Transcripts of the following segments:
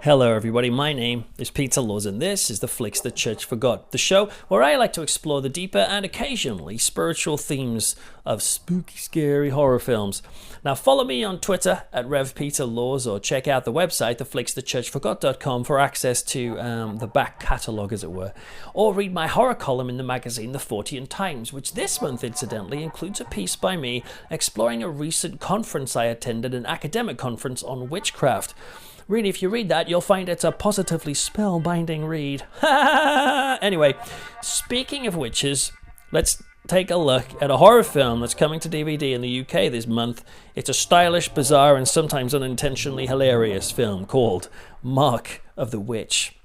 Hello everybody, my name is Peter Laws and this is the Flicks the Church Forgot, the show where I like to explore the deeper and occasionally spiritual themes of spooky, scary horror films. Now follow me on Twitter at Rev Peter Laws or check out the website, theflicksthechurchforgot.com, for access to the back catalogue as it were. Or read my horror column in the magazine The Fortean Times, which this month incidentally includes a piece by me exploring a recent conference I attended, an academic conference on witchcraft. Really, if you read that, you'll find it's a positively spellbinding read. Anyway, speaking of witches, let's take a look at a horror film that's coming to DVD in the UK this month. It's a stylish, bizarre, and sometimes unintentionally hilarious film called Mark of the Witch.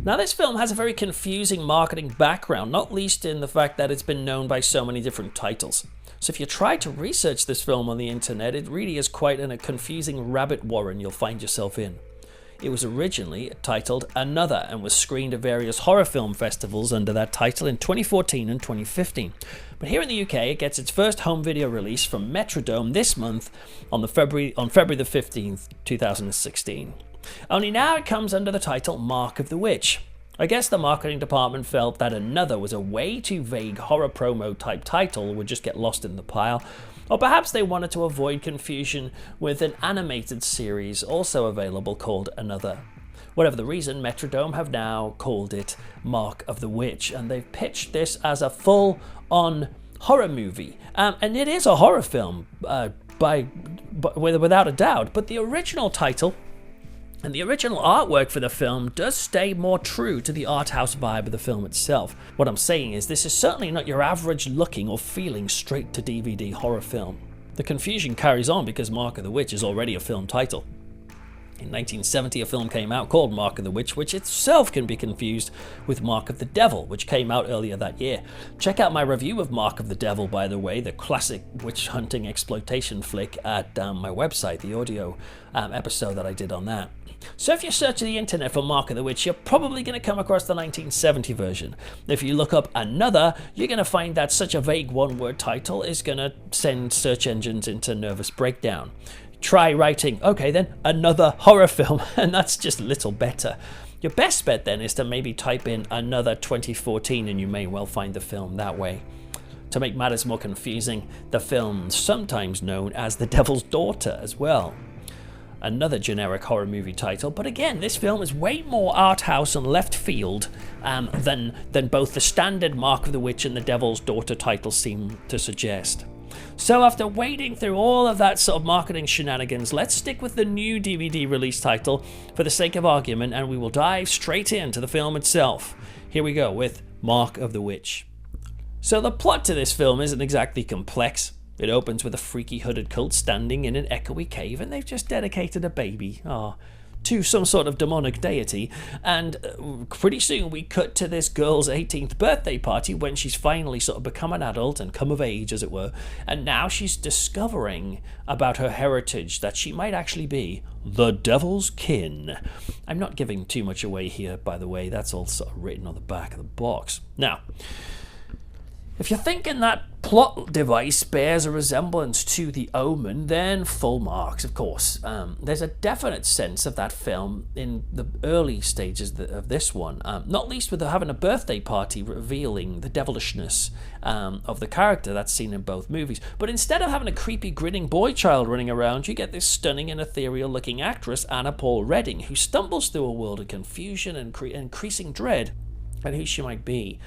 Now, this film has a very confusing marketing background, not least in the fact that it's been known by so many different titles. So if you try to research this film on the internet, it really is quite a confusing rabbit warren you'll find yourself in. It was originally titled Another and was screened at various horror film festivals under that title in 2014 and 2015. But here in the UK, it gets its first home video release from Metrodome this month on February the 15th, 2016. Only now it comes under the title Mark of the Witch. I guess the marketing department felt that Another was a way too vague horror promo type title, would just get lost in the pile, or perhaps they wanted to avoid confusion with an animated series also available called Another. Whatever the reason, Metrodome have now called it Mark of the Witch, and they've pitched this as a full-on horror movie. And it is a horror film, without a doubt, but the original title and the original artwork for the film does stay more true to the art house vibe of the film itself. What I'm saying is this is certainly not your average looking or feeling straight to DVD horror film. The confusion carries on because Mark of the Witch is already a film title. In 1970, a film came out called Mark of the Witch, which itself can be confused with Mark of the Devil, which came out earlier that year. Check out my review of Mark of the Devil, by the way, the classic witch hunting exploitation flick, at my website, the audio episode that I did on that. So if you search the internet for Mark of the Witch, you're probably going to come across the 1970 version. If you look up Another, you're going to find that such a vague one-word title is going to send search engines into nervous breakdown. Try writing, okay then, another horror film, and that's just a little better. Your best bet then is to maybe type in Another 2014 and you may well find the film that way. To make matters more confusing, the film sometimes known as The Devil's Daughter as well. Another generic horror movie title, but again, this film is way more art house and left field than both the standard Mark of the Witch and The Devil's Daughter titles seem to suggest. So after wading through all of that sort of marketing shenanigans, let's stick with the new DVD release title for the sake of argument, and we will dive straight into the film itself. Here we go with Mark of the Witch. So the plot to this film isn't exactly complex. It opens with a freaky hooded cult standing in an echoey cave, and they've just dedicated a baby to some sort of demonic deity, and pretty soon we cut to this girl's 18th birthday party when she's finally sort of become an adult and come of age, as it were, and now she's discovering about her heritage, that she might actually be the devil's kin. I'm not giving too much away here, by the way, that's all sort of written on the back of the box. Now, if you're thinking that plot device bears a resemblance to The Omen, then full marks, of course. There's a definite sense of that film in the early stages of this one, not least with having a birthday party revealing the devilishness of the character that's seen in both movies. But instead of having a creepy, grinning boy child running around, you get this stunning and ethereal-looking actress, Anna Paul Redding, who stumbles through a world of confusion and increasing dread at who she might be.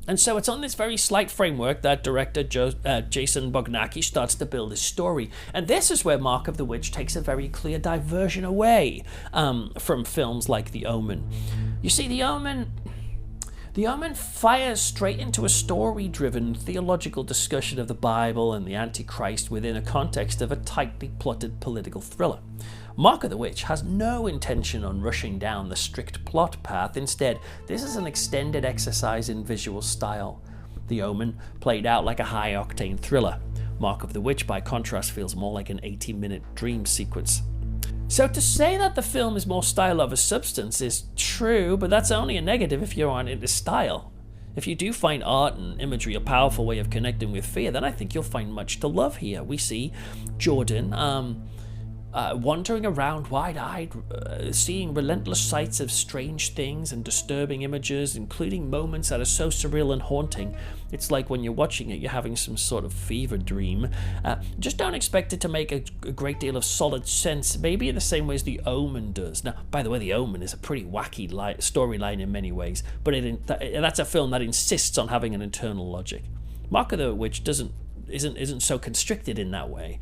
And so it's on this very slight framework that director Jason Bognacki starts to build his story. And this is where Mark of the Witch takes a very clear diversion away from films like The Omen. You see, The Omen fires straight into a story-driven theological discussion of the Bible and the Antichrist within a context of a tightly plotted political thriller. Mark of the Witch has no intention on rushing down the strict plot path. Instead, this is an extended exercise in visual style. The Omen played out like a high-octane thriller. Mark of the Witch, by contrast, feels more like an 80-minute dream sequence. So to say that the film is more style over substance is true, but that's only a negative if you're on into style. If you do find art and imagery a powerful way of connecting with fear, then I think you'll find much to love here. We see Jordan wandering around wide-eyed, seeing relentless sights of strange things and disturbing images, including moments that are so surreal and haunting. It's like when you're watching it, you're having some sort of fever dream. Just don't expect it to make a great deal of solid sense, maybe in the same way as The Omen does. Now, by the way, The Omen is a pretty wacky storyline in many ways, but that's a film that insists on having an internal logic. Mark of the Witch isn't so constricted in that way.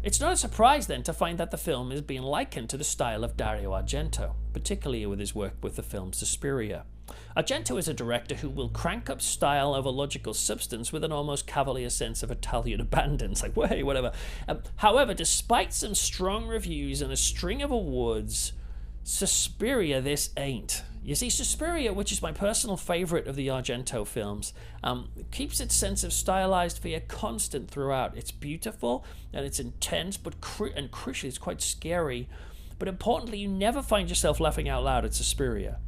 It's not a surprise then to find that the film is being likened to the style of Dario Argento, particularly with his work with the film Suspiria. Argento is a director who will crank up style over logical substance with an almost cavalier sense of Italian abandon. It's like, hey, whatever. However, despite some strong reviews and a string of awards, Suspiria this ain't. You see, Suspiria, which is my personal favourite of the Argento films, keeps its sense of stylized fear constant throughout. It's beautiful and it's intense, but crucially, it's quite scary. But importantly, you never find yourself laughing out loud at Suspiria.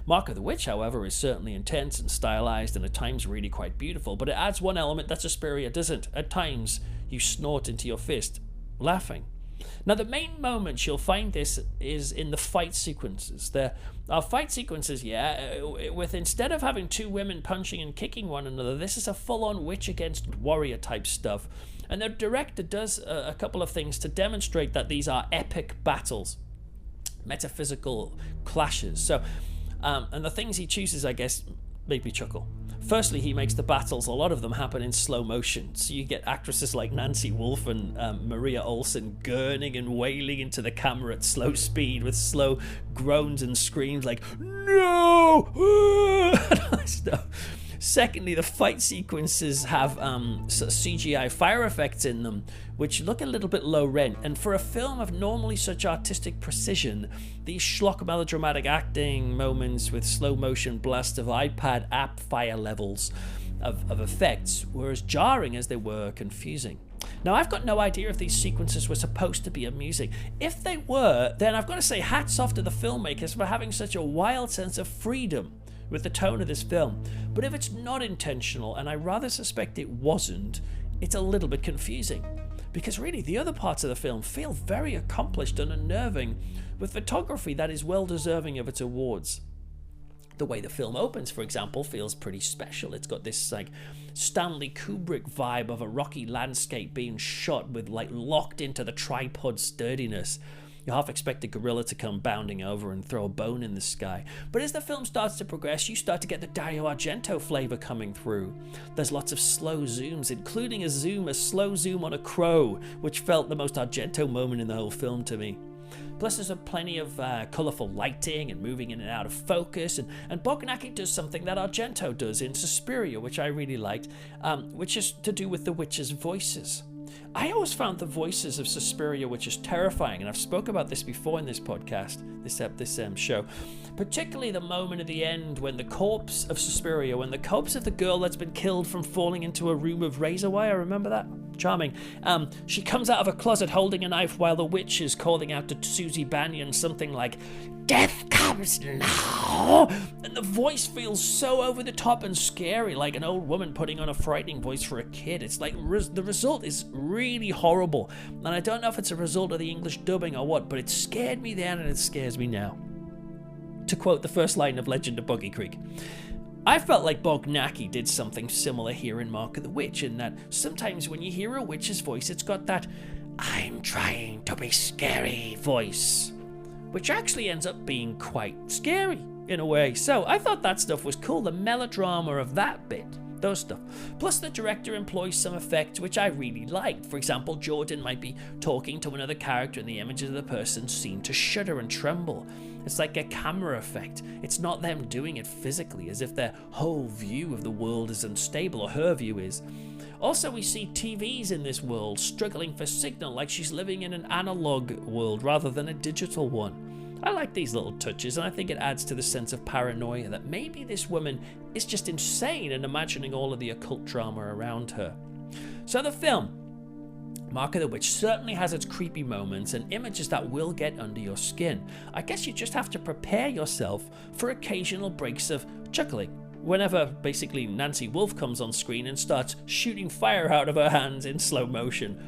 Mark of the Witch, however, is certainly intense and stylized and at times really quite beautiful, but it adds one element that Suspiria doesn't. At times, you snort into your fist, laughing. Now, the main moments you'll find this is in the fight sequences. There are fight sequences, with instead of having two women punching and kicking one another, this is a full-on witch against warrior type stuff. And the director does a couple of things to demonstrate that these are epic battles, metaphysical clashes. So, and the things he chooses, I guess, make me chuckle. Firstly, he makes the battles, a lot of them happen in slow motion. So you get actresses like Nancy Wolfe and Maria Olsen gurning and wailing into the camera at slow speed with slow groans and screams like, no! and all that stuff. Secondly, the fight sequences have sort of CGI fire effects in them, which look a little bit low rent. And for a film of normally such artistic precision, these schlock melodramatic acting moments with slow motion blast of iPad app fire levels of effects were as jarring as they were confusing. Now, I've got no idea if these sequences were supposed to be amusing. If they were, then I've got to say hats off to the filmmakers for having such a wild sense of freedom with the tone of this film. But if it's not intentional, and I rather suspect it wasn't, it's a little bit confusing. Because really, the other parts of the film feel very accomplished and unnerving, with photography that is well deserving of its awards. The way the film opens, for example, feels pretty special. It's got this like Stanley Kubrick vibe of a rocky landscape being shot with like locked into the tripod sturdiness. You half expect a gorilla to come bounding over and throw a bone in the sky. But as the film starts to progress, you start to get the Dario Argento flavour coming through. There's lots of slow zooms, including a slow zoom on a crow, which felt the most Argento moment in the whole film to me. Plus, there's plenty of colourful lighting and moving in and out of focus. And Bochnacki does something that Argento does in Suspiria, which I really liked, which is to do with the witches' voices. I always found the voices of Suspiria witches terrifying, and I've spoke about this before in this podcast, this show. Particularly the moment at the end when the corpse of the girl that's been killed from falling into a room of razor wire, remember that? Charming. She comes out of a closet holding a knife while the witch is calling out to Susie Bannion something like, "Death comes now!" And the voice feels so over the top and scary, like an old woman putting on a frightening voice for a kid. It's like the result is really horrible. And I don't know if it's a result of the English dubbing or what, but it scared me then and it scares me now. To quote the first line of Legend of Boggy Creek, I felt like Bochnacki did something similar here in Mark of the Witch, in that sometimes when you hear a witch's voice, it's got that "I'm trying to be scary" voice, which actually ends up being quite scary in a way. So I thought that stuff was cool, the melodrama of that bit, those stuff. Plus the director employs some effects which I really liked. For example, Jordan might be talking to another character and the images of the person seem to shudder and tremble. It's like a camera effect. It's not them doing it physically, as if their whole view of the world is unstable, or her view is. Also, we see TVs in this world struggling for signal, like she's living in an analog world rather than a digital one. I like these little touches, and I think it adds to the sense of paranoia that maybe this woman is just insane and imagining all of the occult drama around her. So the film, Mark of the Witch, certainly has its creepy moments and images that will get under your skin. I guess you just have to prepare yourself for occasional breaks of chuckling whenever basically Nancy Wolfe comes on screen and starts shooting fire out of her hands in slow motion.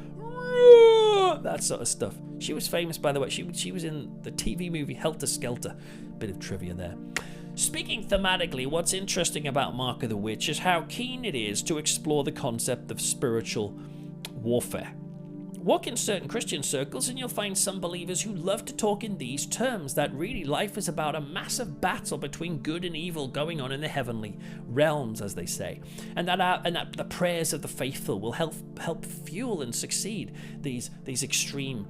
That sort of stuff. She was famous, by the way. She was in the TV movie Helter Skelter. Bit of trivia there. Speaking thematically, what's interesting about Mark of the Witch is how keen it is to explore the concept of spiritual warfare. Walk in certain Christian circles and you'll find some believers who love to talk in these terms, that really life is about a massive battle between good and evil going on in the heavenly realms, as they say, and that the prayers of the faithful will help fuel and succeed these extreme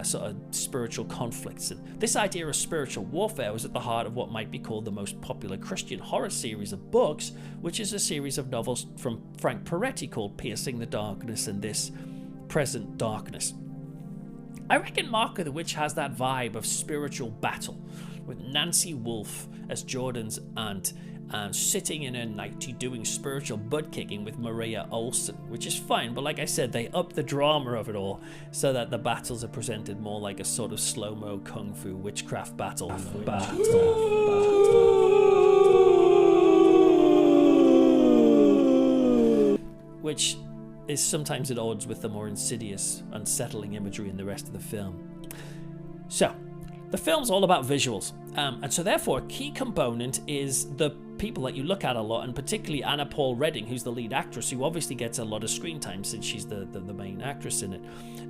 sort of spiritual conflicts. And this idea of spiritual warfare was at the heart of what might be called the most popular Christian horror series of books, which is a series of novels from Frank Peretti called Piercing the Darkness and This Present Darkness. I reckon Mark of the Witch has that vibe of spiritual battle, with Nancy Wolfe as Jordan's aunt and sitting in her nightie doing spiritual butt kicking with Maria Olsen, which is fine, but like I said, they up the drama of it all so that the battles are presented more like a sort of slow-mo kung fu witchcraft battle. Which is sometimes at odds with the more insidious, unsettling imagery in the rest of the film. So, the film's all about visuals, and so therefore a key component is the people that you look at a lot, and particularly Anna Paul Redding, who's the lead actress, who obviously gets a lot of screen time since she's the main actress in it.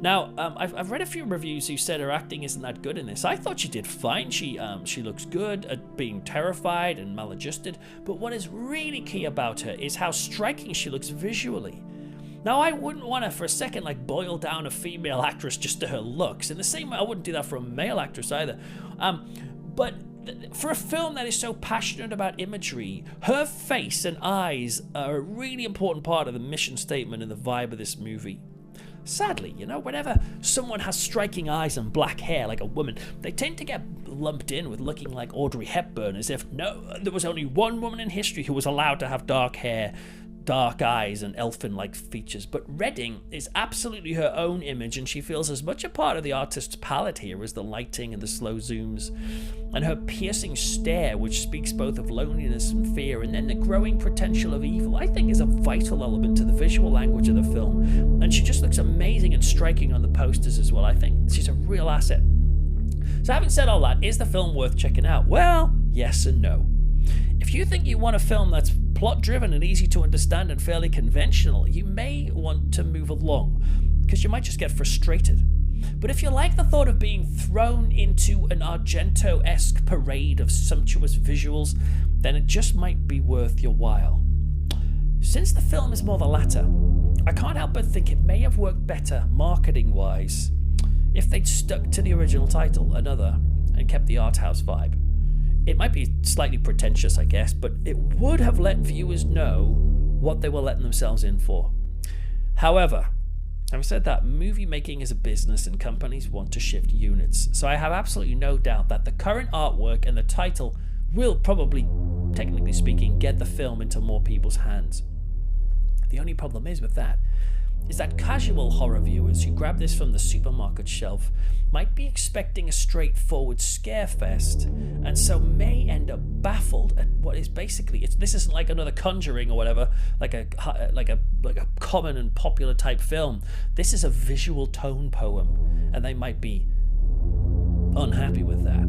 Now, I've read a few reviews who said her acting isn't that good in this. I thought she did fine. She looks good at being terrified and maladjusted, but what is really key about her is how striking she looks visually. Now, I wouldn't want to for a second boil down a female actress just to her looks. In the same way, I wouldn't do that for a male actress either. But for a film that is so passionate about imagery, her face and eyes are a really important part of the mission statement and the vibe of this movie. Sadly, whenever someone has striking eyes and black hair like a woman, they tend to get lumped in with looking like Audrey Hepburn, as if there was only one woman in history who was allowed to have dark hair, dark eyes and elfin-like features. But Redding is absolutely her own image, and she feels as much a part of the artist's palette here as the lighting and the slow zooms. And her piercing stare, which speaks both of loneliness and fear, and then the growing potential of evil, I think is a vital element to the visual language of the film. And she just looks amazing and striking on the posters as well. I think she's a real asset. So having said all that, is the film worth checking out? Well, yes and no. If you think you want a film that's plot-driven and easy to understand and fairly conventional, you may want to move along, because you might just get frustrated. But if you like the thought of being thrown into an Argento-esque parade of sumptuous visuals, then it just might be worth your while. Since the film is more the latter, I can't help but think it may have worked better marketing-wise if they'd stuck to the original title, Another, and kept the art house vibe. It might be slightly pretentious, I guess, but it would have let viewers know what they were letting themselves in for. However, having said that, movie making is a business and companies want to shift units, so I have absolutely no doubt that the current artwork and the title will probably, technically speaking, get the film into more people's hands. The only problem is with that is that casual horror viewers who grab this from the supermarket shelf might be expecting a straightforward scare fest, and so may end up baffled at what is basically, this isn't like another Conjuring or whatever, like a common and popular type film. This is a visual tone poem, and they might be unhappy with that.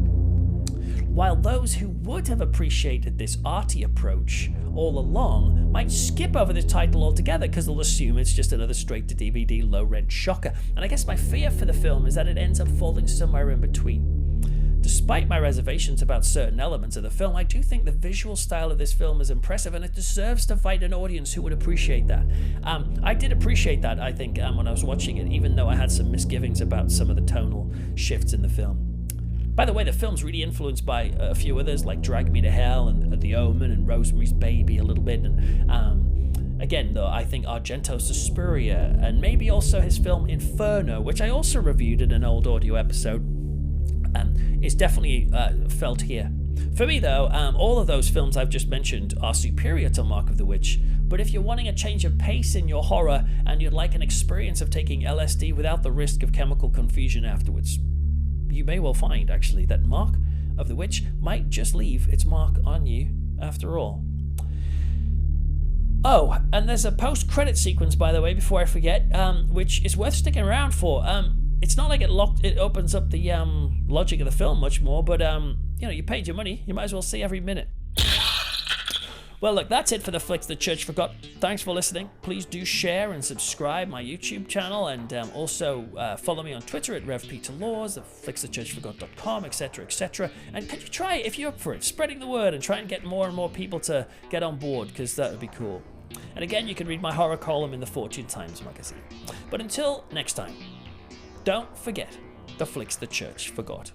While those who would have appreciated this arty approach all along might skip over this title altogether because they'll assume it's just another straight-to-DVD low-rent shocker. And I guess my fear for the film is that it ends up falling somewhere in between. Despite my reservations about certain elements of the film, I do think the visual style of this film is impressive, and it deserves to find an audience who would appreciate that. I did appreciate that, I think, when I was watching it, even though I had some misgivings about some of the tonal shifts in the film. By the way, the film's really influenced by a few others like Drag Me to Hell and The Omen and Rosemary's Baby a little bit. And again, though, I think Argento's Suspiria and maybe also his film Inferno, which I also reviewed in an old audio episode, is definitely felt here. For me, though, all of those films I've just mentioned are superior to Mark of the Witch. But if you're wanting a change of pace in your horror and you'd like an experience of taking LSD without the risk of chemical confusion afterwards, you may well find, actually, that Mark of the Witch might just leave its mark on you after all. Oh, and there's a post-credit sequence, by the way, before I forget, which is worth sticking around for. It's not like it opens up the logic of the film much more, but you paid your money, you might as well see every minute. Well, look, that's it for the Flicks the Church Forgot. Thanks for listening. Please do share and subscribe my YouTube channel, and also follow me on Twitter at Rev Peter Laws, at flicksthechurchforgot.com, etc., etc. And could you try it, if you're up for it, spreading the word and try and get more and more people to get on board, because that would be cool. And again, you can read my horror column in the Fortune Times magazine. But until next time, don't forget the Flicks the Church Forgot.